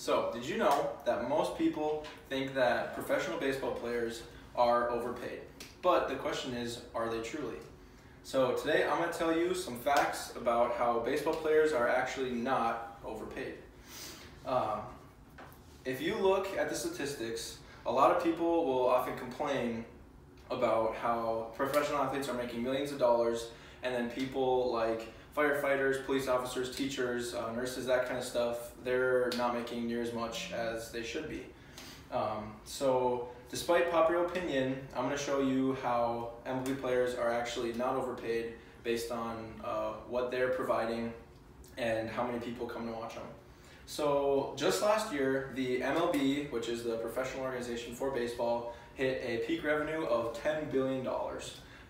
So, did you know that most people think that professional baseball players are overpaid? But the question is, are they truly? So today I'm going to tell you some facts about how baseball players are actually not overpaid. If you look at the statistics, a lot of people will often complain about how professional athletes are making millions of dollars, and then people like firefighters, police officers, teachers, nurses, that kind of stuff, they're not making near as much as they should be. So despite popular opinion, I'm going to show you how MLB players are actually not overpaid based on what they're providing and how many people come to watch them. So just last year, the MLB, which is the professional organization for baseball, hit a peak revenue of $10 billion.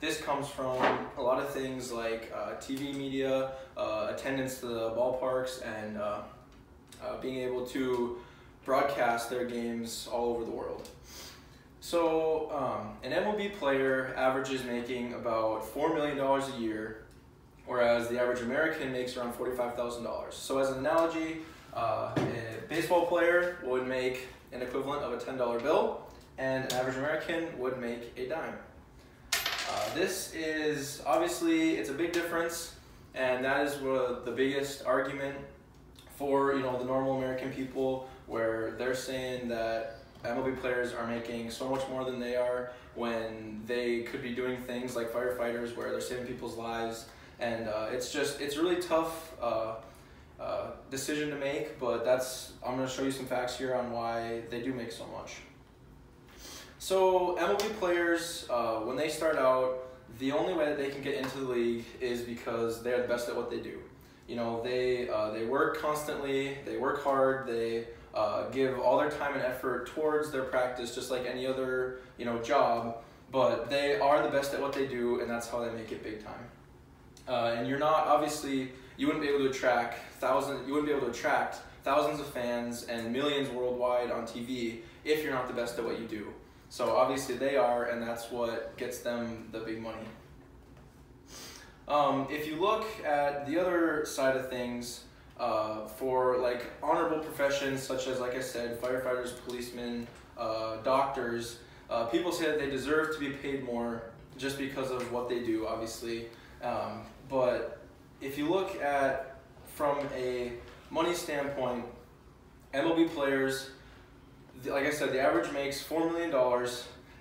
This comes from a lot of things like TV media, attendance to the ballparks, and being able to broadcast their games all over the world. So an MLB player averages making about $4 million a year, whereas the average American makes around $45,000. So as an analogy, a baseball player would make an equivalent of a $10 bill, and an average American would make a dime. This is obviously, it's a big difference, and that is the biggest argument for the normal American people, where they're saying that MLB players are making so much more than they are when they could be doing things like firefighters where they're saving people's lives, and it's a really tough decision to make, but I'm going to show you some facts here on why they do make so much. So MLB players, when they start out, the only way that they can get into the league is because they're the best at what they do. They work constantly, they work hard, they give all their time and effort towards their practice just like any other job, but they are the best at what they do, and that's how they make it big time. And you wouldn't be able to attract thousands of fans and millions worldwide on TV if you're not the best at what you do. So obviously they are, and that's what gets them the big money. If you look at the other side of things, for like honorable professions such as, like I said, firefighters, policemen, doctors, people say that they deserve to be paid more just because of what they do, obviously. But if you look at from a money standpoint, MLB players, like I said, the average makes $4 million,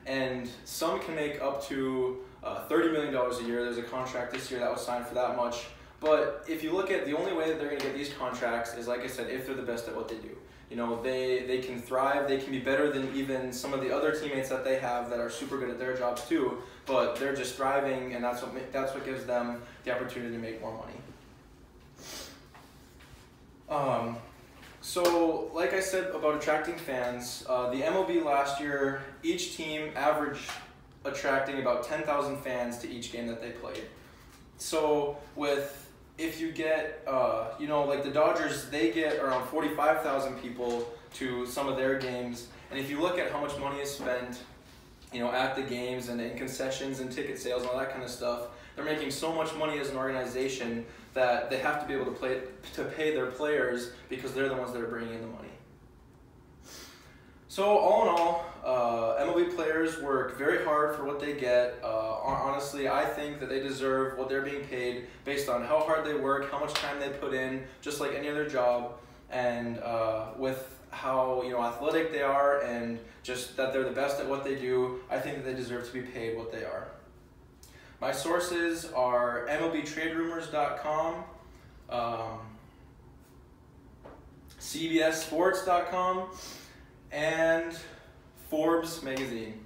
and some can make up to $30 million a year. There's a contract this year that was signed for that much. But if you look at the only way that they're going to get these contracts is, like I said, if they're the best at what they do. They can thrive, they can be better than even some of the other teammates that they have that are super good at their jobs too, but they're just thriving, and that's what gives them the opportunity to make more money. So like I said about attracting fans, the MLB last year, each team averaged attracting about 10,000 fans to each game that they played. So if you get, like the Dodgers, they get around 45,000 people to some of their games, and if you look at how much money is spent, at the games and in concessions and ticket sales and all that kind of stuff, they're making so much money as an organization that they have to be able to pay their players because they're the ones that are bringing in the money. So all in all, MLB players work very hard for what they get. Honestly, I think that they deserve what they're being paid based on how hard they work, how much time they put in, just like any other job, and with how athletic they are, and just that they're the best at what they do, I think that they deserve to be paid what they are. My sources are MLBTradeRumors.com, CBSSports.com, and Forbes magazine.